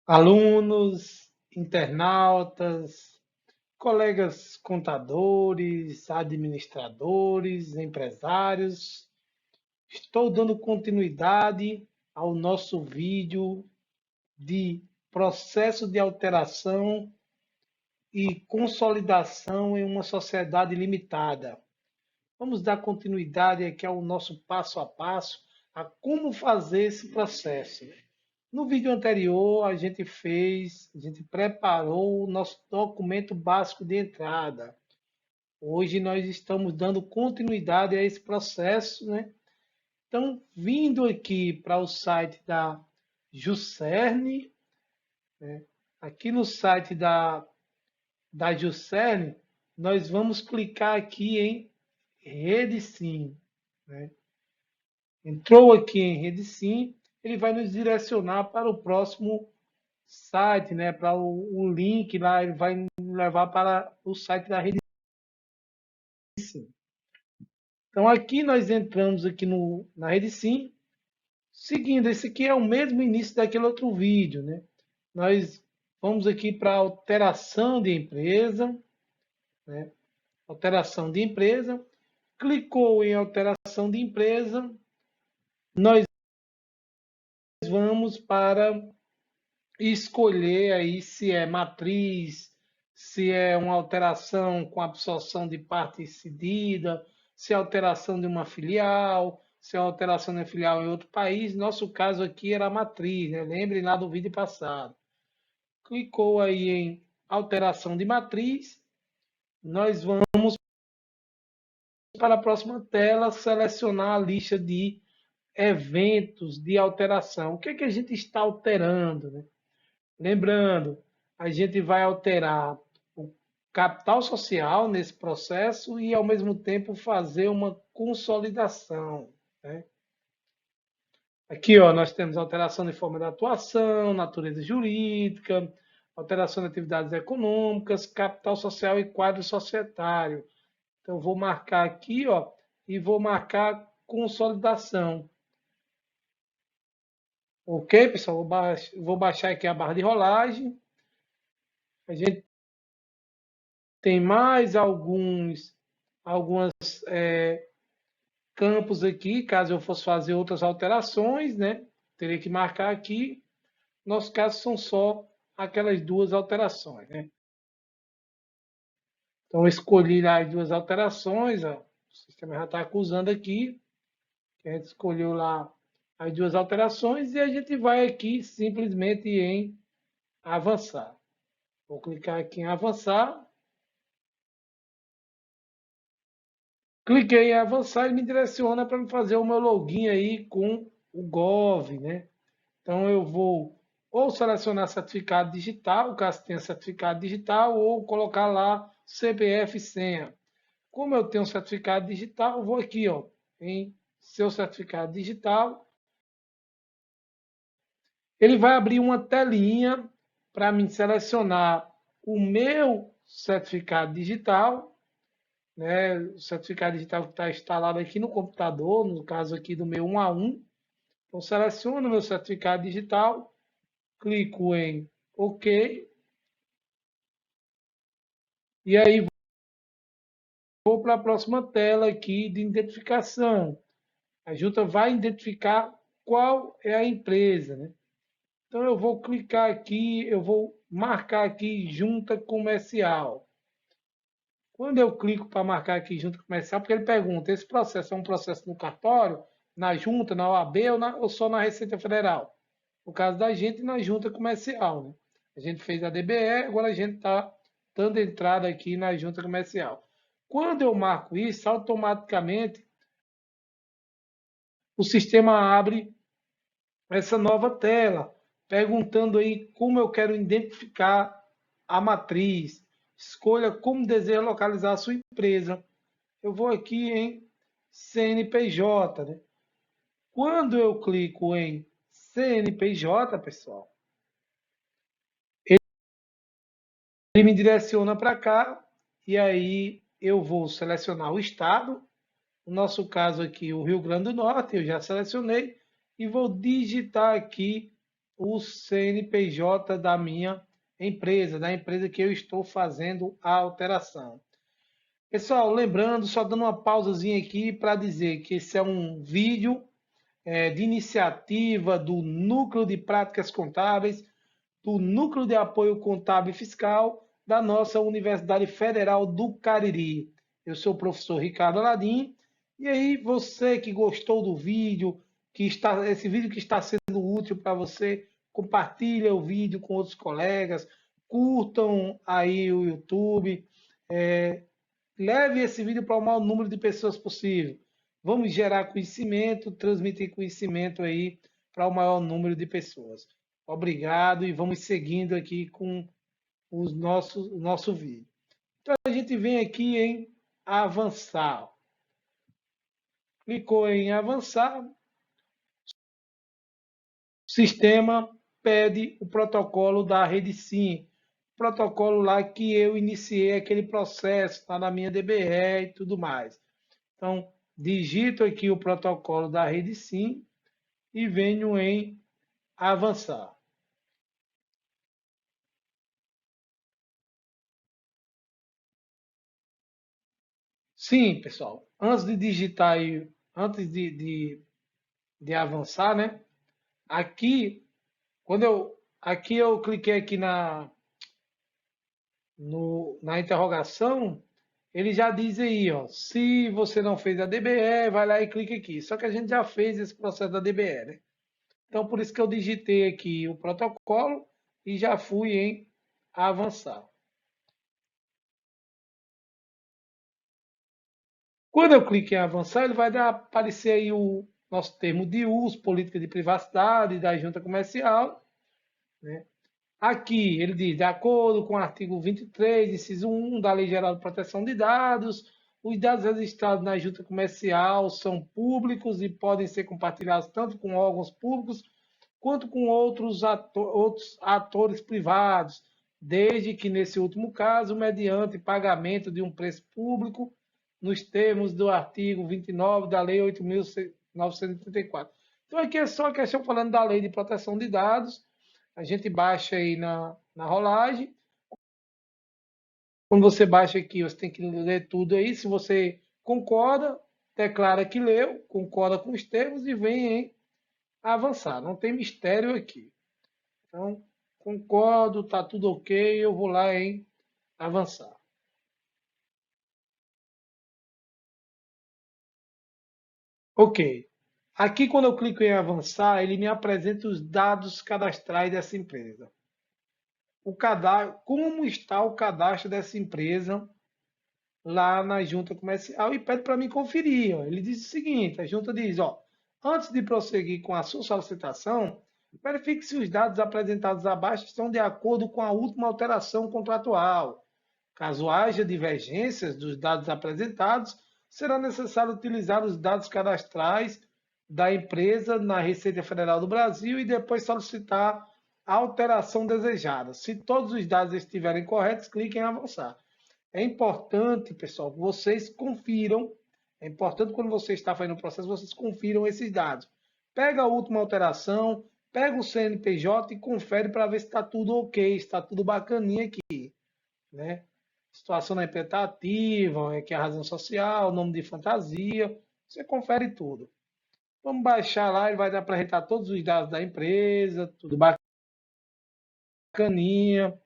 Alunos, internautas, colegas contadores, administradores, empresários, estou dando continuidade ao nosso vídeo de processo de alteração e consolidação em uma sociedade limitada. Vamos dar continuidade aqui ao nosso passo a passo a como fazer esse processo. No vídeo anterior, a gente preparou o nosso documento básico de entrada. Hoje nós estamos dando continuidade a esse processo, né? Então, vindo aqui para o site da Juscerne, né? Aqui no site da Juscerne, nós vamos clicar aqui em Rede Sim, né? Entrou aqui em Rede Sim, ele vai nos direcionar para o próximo site, né? Para o link lá, ele vai levar para o site da Rede Sim. Então aqui nós entramos aqui na Rede Sim, seguindo, esse aqui é o mesmo início daquele outro vídeo, né? Nós vamos aqui para alteração de empresa, né? Alteração de empresa, clicou em alteração de empresa, nós vamos para escolher aí se é matriz, se é uma alteração com absorção de parte cedida, se é alteração de uma filial, se é alteração de uma filial em outro país. Nosso caso aqui era a matriz, né? Lembrem lá do vídeo passado. Clicou aí em alteração de matriz, nós vamos para a próxima tela selecionar a lista de eventos de alteração. O que é que a gente está alterando, né? Lembrando, a gente vai alterar o capital social nesse processo e, ao mesmo tempo, fazer uma consolidação, né? Aqui, ó, nós temos alteração de forma de atuação, natureza jurídica, alteração de atividades econômicas, capital social e quadro societário. Então, eu vou marcar aqui, ó, e vou marcar consolidação. Ok, pessoal? Vou baixar aqui a barra de rolagem. A gente tem mais algumas campos aqui, caso eu fosse fazer outras alterações, né? Teria que marcar aqui. No nosso caso, são só aquelas duas alterações, né? Então, eu escolhi lá as duas alterações, ó. O sistema já está acusando aqui, que a gente escolheu lá as duas alterações e a gente vai aqui simplesmente em avançar. Vou clicar aqui em avançar. Cliquei em avançar e me direciona para fazer o meu login aí com o Gov, né? Então eu vou ou selecionar certificado digital, caso tenha certificado digital, ou colocar lá CPF e senha. Como eu tenho certificado digital, eu vou aqui, ó, em seu certificado digital. Ele vai abrir uma telinha para me selecionar o meu certificado digital, né? O certificado digital que está instalado aqui no computador, no caso aqui do meu 1 a 1. Então, seleciono o meu certificado digital, clico em OK, e aí vou para a próxima tela aqui de identificação. A junta vai identificar qual é a empresa, né? Então, eu vou clicar aqui, eu vou marcar aqui junta comercial. Quando eu clico para marcar aqui junta comercial, porque ele pergunta, esse processo é um processo no cartório, na junta, na OAB ou só na Receita Federal? No caso da gente, na junta comercial, né? A gente fez a DBE, agora a gente está dando entrada aqui na junta comercial. Quando eu marco isso, automaticamente o sistema abre essa nova tela, perguntando aí como eu quero identificar a matriz. Escolha como deseja localizar a sua empresa. Eu vou aqui em CNPJ, né? Quando eu clico em CNPJ, pessoal, ele me direciona para cá e aí eu vou selecionar o estado. No nosso caso aqui, o Rio Grande do Norte, eu já selecionei e vou digitar aqui o CNPJ da minha empresa, da empresa que eu estou fazendo a alteração. Pessoal, lembrando, só dando uma pausazinha aqui para dizer que esse é um vídeo de iniciativa do Núcleo de Práticas Contábeis, do Núcleo de Apoio Contábil e Fiscal da nossa Universidade Federal do Cariri. Eu sou o professor Ricardo Aladim, e aí você que gostou do vídeo, esse vídeo que está sendo útil para você, compartilha o vídeo com outros colegas, curtam aí o YouTube, leve esse vídeo para o maior número de pessoas possível. Vamos gerar conhecimento, transmitir conhecimento aí para o maior número de pessoas. Obrigado e vamos seguindo aqui com o nosso vídeo. Então a gente vem aqui em avançar. Clicou em avançar, o sistema pede o protocolo da rede SIM, protocolo lá que eu iniciei aquele processo, está na minha DBE e tudo mais. Então, digito aqui o protocolo da rede SIM e venho em avançar. Sim, pessoal, antes de digitar aí, antes de avançar, né? Aqui, aqui eu cliquei aqui na interrogação, ele já diz aí, ó, se você não fez a DBE, vai lá e clica aqui. Só que a gente já fez esse processo da DBE, né? Então, por isso que eu digitei aqui o protocolo e já fui em avançar. Quando eu clico em avançar, ele vai aparecer aí o nosso termo de uso, política de privacidade da junta comercial, né? Aqui ele diz, de acordo com o artigo 23, inciso 1 da Lei Geral de Proteção de Dados, os dados registrados na junta comercial são públicos e podem ser compartilhados tanto com órgãos públicos quanto com outros atores privados, desde que, nesse último caso, mediante pagamento de um preço público, nos termos do artigo 29 da Lei 8.934. Então, aqui é só a questão falando da Lei de Proteção de Dados. A gente baixa aí na rolagem. Quando você baixa aqui, você tem que ler tudo aí. Se você concorda, declara que leu, concorda com os termos e vem em avançar. Não tem mistério aqui. Então, concordo, está tudo ok, eu vou lá em avançar. Ok. Aqui, quando eu clico em avançar, ele me apresenta os dados cadastrais dessa empresa. Como está o cadastro dessa empresa lá na junta comercial e pede para mim conferir. Ó. Ele diz o seguinte: a junta diz, ó, antes de prosseguir com a sua solicitação, verifique se os dados apresentados abaixo estão de acordo com a última alteração contratual. Caso haja divergências dos dados apresentados, será necessário utilizar os dados cadastrais da empresa na Receita Federal do Brasil e depois solicitar a alteração desejada. Se todos os dados estiverem corretos, clique em avançar. É importante, pessoal, que vocês confiram. É importante quando você está fazendo o processo, vocês confiram esses dados. Pega a última alteração, pega o CNPJ e confere para ver se está tudo ok, está tudo bacaninha aqui, né? Situação da empresa está ativa, que é a razão social, nome de fantasia, você confere tudo. Vamos baixar lá, ele vai apresentar todos os dados da empresa, tudo bacaninha.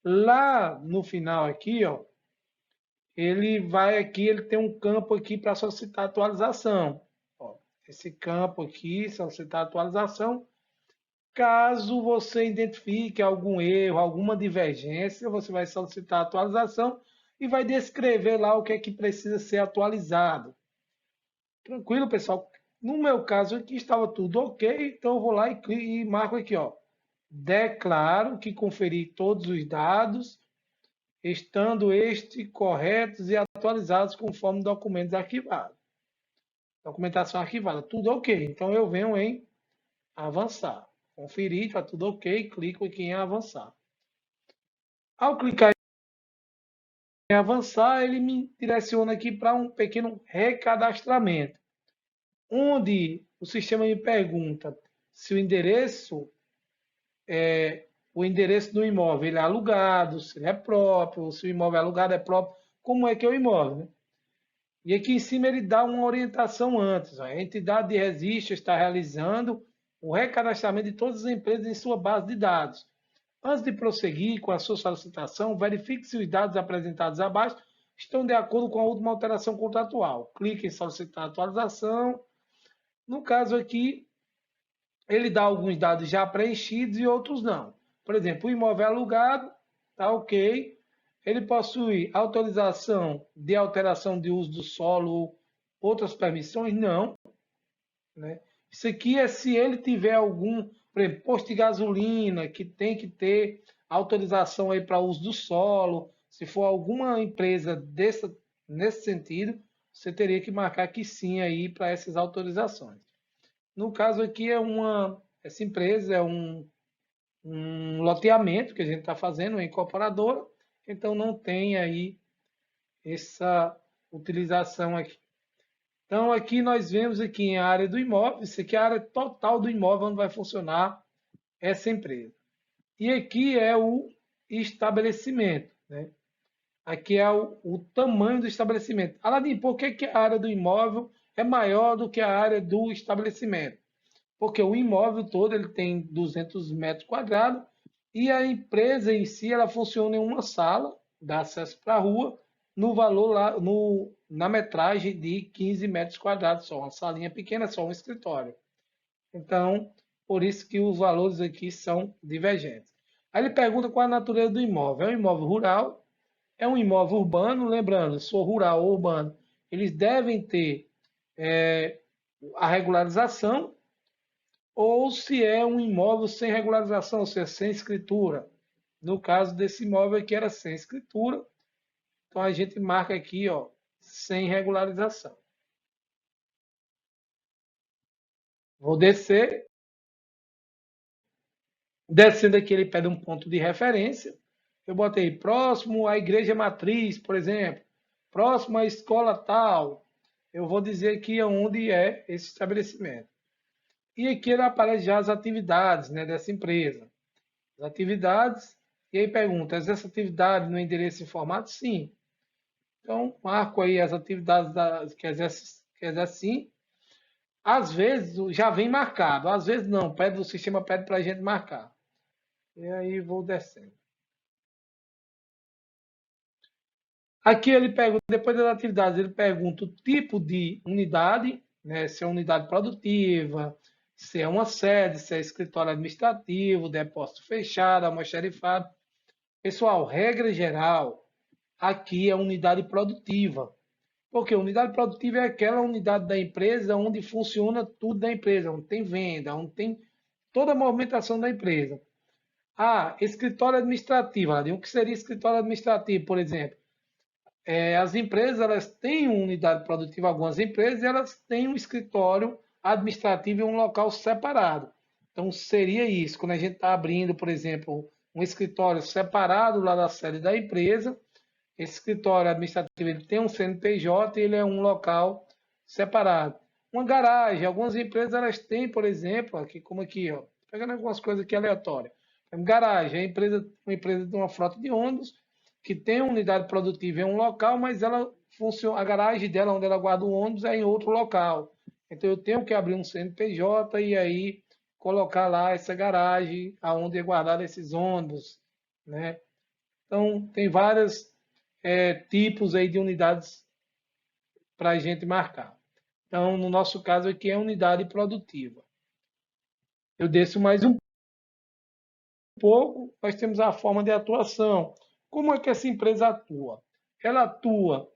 Lá no final aqui, ó, ele tem um campo aqui para solicitar atualização. Ó, esse campo aqui, solicitar atualização. Caso você identifique algum erro, alguma divergência, você vai solicitar atualização e vai descrever lá o que é que precisa ser atualizado. Tranquilo, pessoal? No meu caso aqui estava tudo ok, então eu vou lá e marco aqui, ó. Declaro que conferi todos os dados, estando estes corretos e atualizados conforme documentos arquivados. Documentação arquivada, tudo ok. Então eu venho em avançar. Conferir, está tudo ok, clico aqui em avançar. Ao clicar em avançar, ele me direciona aqui para um pequeno recadastramento, onde o sistema me pergunta se o endereço o endereço do imóvel ele é alugado, se ele é próprio, se o imóvel é alugado é próprio, como é que é o imóvel, né? E aqui em cima ele dá uma orientação antes. Ó. A entidade de registro está realizando o recadastramento de todas as empresas em sua base de dados. Antes de prosseguir com a sua solicitação, verifique se os dados apresentados abaixo estão de acordo com a última alteração contratual. Clique em solicitar atualização. No caso aqui, ele dá alguns dados já preenchidos e outros não. Por exemplo, o imóvel é alugado, tá ok. Ele possui autorização de alteração de uso do solo, outras permissões? Não. Né? Isso aqui é se ele tiver algum, por exemplo, posto de gasolina, que tem que ter autorização aí para uso do solo. Se for alguma empresa nesse sentido, você teria que marcar que sim aí para essas autorizações. No caso aqui essa empresa é um loteamento que a gente está fazendo, uma incorporadora, então não tem aí essa utilização aqui. Então aqui nós vemos aqui em área do imóvel, isso aqui é a área total do imóvel onde vai funcionar essa empresa. E aqui é o estabelecimento, né? Aqui é o tamanho do estabelecimento. Aladim, por que a área do imóvel é maior do que a área do estabelecimento? Porque o imóvel todo ele tem 200 metros quadrados e a empresa em si ela funciona em uma sala, dá acesso para a rua, no valor lá, na metragem de 15 metros quadrados só, uma salinha pequena, só um escritório. Então, por isso que os valores aqui são divergentes. Aí ele pergunta qual a natureza do imóvel. É um imóvel rural? É um imóvel urbano? Lembrando, se for rural ou urbano, eles devem ter a regularização, ou se é um imóvel sem regularização, ou seja, sem escritura. No caso desse imóvel aqui era sem escritura, então a gente marca aqui, ó, sem regularização. Vou descer. Descendo aqui, ele pede um ponto de referência. Eu botei próximo à igreja matriz, por exemplo, próximo à escola tal. Eu vou dizer aqui onde é esse estabelecimento. E aqui ele aparece já as atividades, né, dessa empresa. As atividades, e aí pergunta, essa atividade no endereço informado? Sim. Então, marco aí as atividades que exerce sim. Às vezes já vem marcado, às vezes não, o sistema pede para a gente marcar. E aí vou descendo. Aqui ele pergunta, depois das atividades, ele pergunta o tipo de unidade, né, se é unidade produtiva, se é uma sede, se é escritório administrativo, depósito fechado, almoxarifado. Pessoal, regra geral, aqui é unidade produtiva. Porque unidade produtiva é aquela unidade da empresa onde funciona tudo da empresa, onde tem venda, onde tem toda a movimentação da empresa. Ah, escritório administrativo. O que seria escritório administrativo, por exemplo? As empresas elas têm uma unidade produtiva, algumas empresas elas têm um escritório administrativo em um local separado. Então seria isso, quando a gente está abrindo, por exemplo, um escritório separado lá da sede da empresa, esse escritório administrativo ele tem um CNPJ e ele é um local separado. Uma garagem, algumas empresas elas têm, por exemplo, aqui como aqui, ó, pegando algumas coisas aqui aleatórias. Garagem, uma empresa de uma frota de ônibus que tem uma unidade produtiva em um local, mas ela funciona, a garagem dela, onde ela guarda o ônibus, é em outro local. Então eu tenho que abrir um CNPJ e aí colocar lá essa garagem aonde é guardado esses ônibus, né? Então tem vários tipos aí de unidades para a gente marcar. Então no nosso caso aqui é unidade produtiva. Eu desço mais um pouco, nós temos a forma de atuação. Como é que essa empresa atua? Ela atua,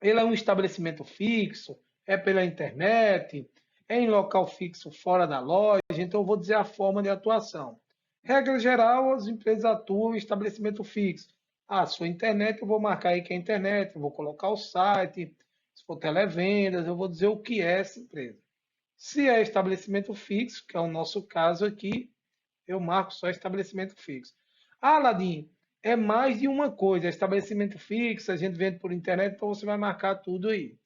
ele é um estabelecimento fixo, é pela internet, é em local fixo fora da loja, então eu vou dizer a forma de atuação. Regra geral, as empresas atuam em estabelecimento fixo. Ah, sua internet, eu vou marcar aí que é internet, eu vou colocar o site, se for televendas, eu vou dizer o que é essa empresa. Se é estabelecimento fixo, que é o nosso caso aqui, eu marco só estabelecimento fixo. Ah, Aladim, é mais de uma coisa. É estabelecimento fixo, a gente vende por internet, então você vai marcar tudo aí.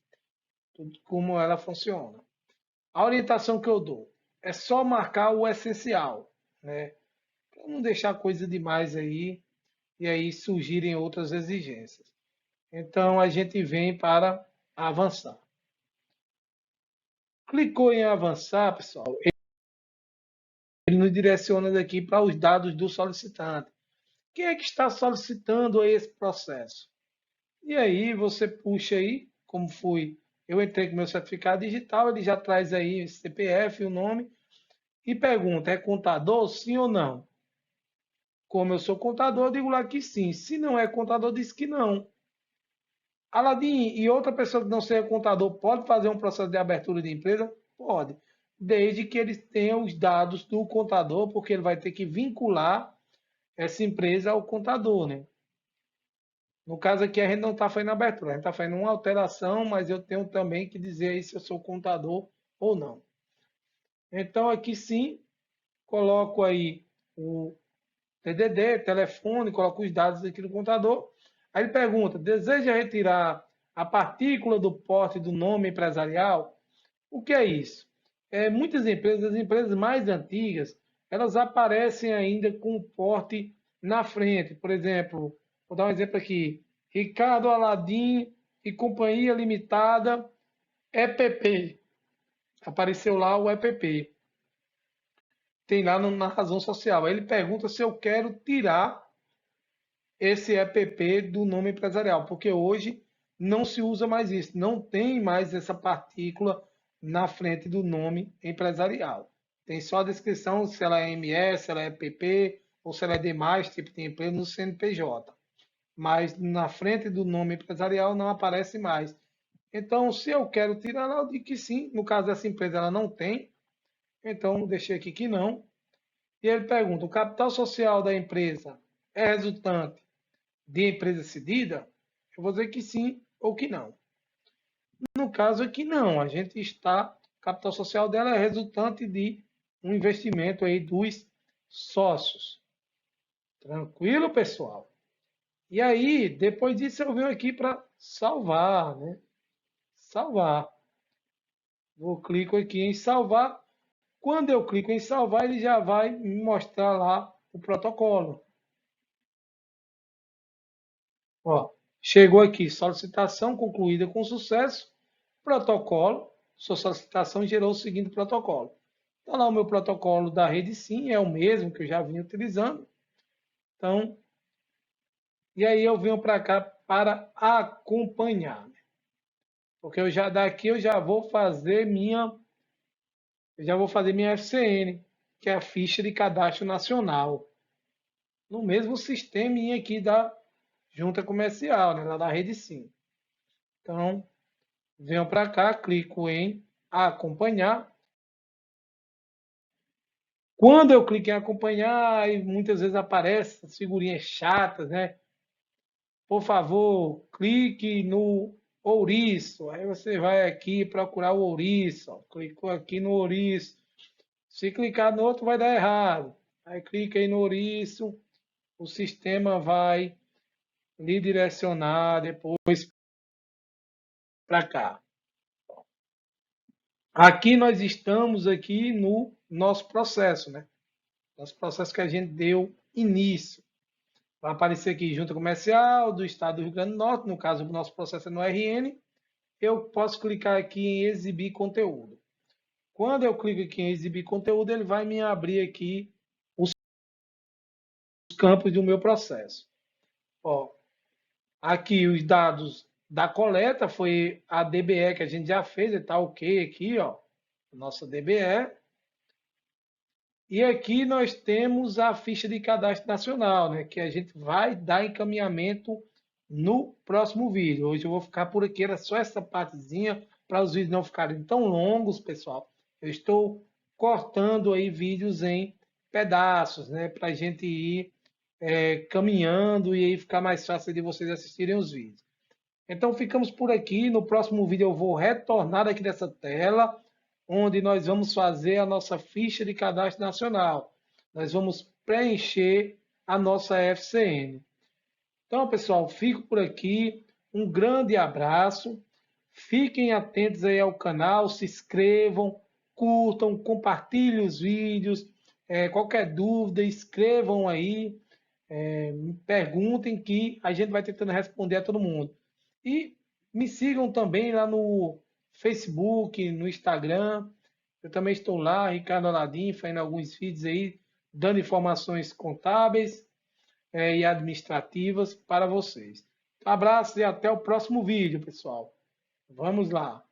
Tudo como ela funciona. A orientação que eu dou é só marcar o essencial. Né? para não deixar coisa demais aí e aí surgirem outras exigências. Então a gente vem para avançar. Clicou em avançar, pessoal, ele nos direciona daqui para os dados do solicitante. Quem é que está solicitando esse processo? E aí você puxa aí, como fui, eu entrei com meu certificado digital, ele já traz aí o CPF, o nome, e pergunta, é contador, sim ou não? Como eu sou contador, eu digo lá que sim. Se não é contador, diz que não. Aladim, e outra pessoa que não seja contador pode fazer um processo de abertura de empresa? Pode, desde que ele tenha os dados do contador, porque ele vai ter que vincular essa empresa ao contador, né? No caso aqui, a gente não está fazendo abertura, a gente está fazendo uma alteração, mas eu tenho também que dizer aí se eu sou contador ou não. Então, aqui sim, coloco aí o TDD, telefone, coloco os dados aqui do contador. Aí ele pergunta: deseja retirar a partícula do porte do nome empresarial? O que é isso? Muitas empresas, as empresas mais antigas, elas aparecem ainda com o porte na frente. Por exemplo, vou dar um exemplo aqui: Ricardo Aladim e Companhia Limitada, EPP. Apareceu lá o EPP. Tem lá na razão social. Aí ele pergunta se eu quero tirar esse EPP do nome empresarial, porque hoje não se usa mais isso, não tem mais essa partícula na frente do nome empresarial. Tem só a descrição se ela é MS, se ela é EPP ou se ela é demais tipo de empresa no CNPJ. Mas na frente do nome empresarial não aparece mais. Então, se eu quero tirar ela, eu digo que sim. No caso dessa empresa, ela não tem. Então, deixei aqui que não. E ele pergunta: o capital social da empresa é resultante de empresa cedida? Eu vou dizer que sim ou que não. No caso aqui não, a gente está, o capital social dela é resultante de um investimento aí dos sócios. Tranquilo, pessoal? E aí, depois disso eu venho aqui para salvar, né? Salvar. Vou clico aqui em salvar. Quando eu clico em salvar, ele já vai me mostrar lá o protocolo. Ó, chegou aqui, solicitação concluída com sucesso, protocolo, sua solicitação gerou o seguinte protocolo. Está lá o meu protocolo da rede sim, é o mesmo que eu já vinha utilizando. Então, e aí eu venho para cá para acompanhar, né? Porque eu já daqui eu já vou fazer minha FCN, que é a ficha de cadastro nacional, no mesmo sistema aqui da junta comercial, né, lá da rede sim. Então, venho para cá, clico em acompanhar. Quando eu clico em acompanhar, aí muitas vezes aparecem as figurinhas chatas, né? Por favor, clique no ouriço. Aí você vai aqui procurar o ouriço. Ó. Clicou aqui no ouriço. Se clicar no outro, vai dar errado. Aí clica aí no ouriço. O sistema vai lhe direcionar depois para cá. Aqui nós estamos aqui no nosso processo, né? Nosso processo que a gente deu início. Vai aparecer aqui junta comercial do estado do Rio Grande do Norte, no caso o nosso processo é no RN. Eu posso clicar aqui em exibir conteúdo. Quando eu clico aqui em exibir conteúdo, ele vai me abrir aqui os campos do meu processo. Ó, aqui os dados da coleta foi a DBE que a gente já fez, está ok aqui, ó, nossa DBE. E aqui nós temos a ficha de cadastro nacional, né, que a gente vai dar encaminhamento no próximo vídeo. Hoje eu vou ficar por aqui, era só essa partezinha para os vídeos não ficarem tão longos, pessoal. Eu estou cortando aí vídeos em pedaços, né, para a gente ir caminhando e aí ficar mais fácil de vocês assistirem os vídeos. Então ficamos por aqui. No próximo vídeo eu vou retornar aqui dessa tela, onde nós vamos fazer a nossa ficha de cadastro nacional. Nós vamos preencher a nossa FCN. Então, pessoal, fico por aqui. Um grande abraço. Fiquem atentos aí ao canal, se inscrevam, curtam, compartilhem os vídeos. Qualquer dúvida, escrevam aí, me perguntem que a gente vai tentando responder a todo mundo. E me sigam também lá no Facebook, no Instagram. Eu também estou lá, Ricardo Aladim, fazendo alguns vídeos aí, dando informações contábeis, e administrativas para vocês. Abraço e até o próximo vídeo, pessoal. Vamos lá.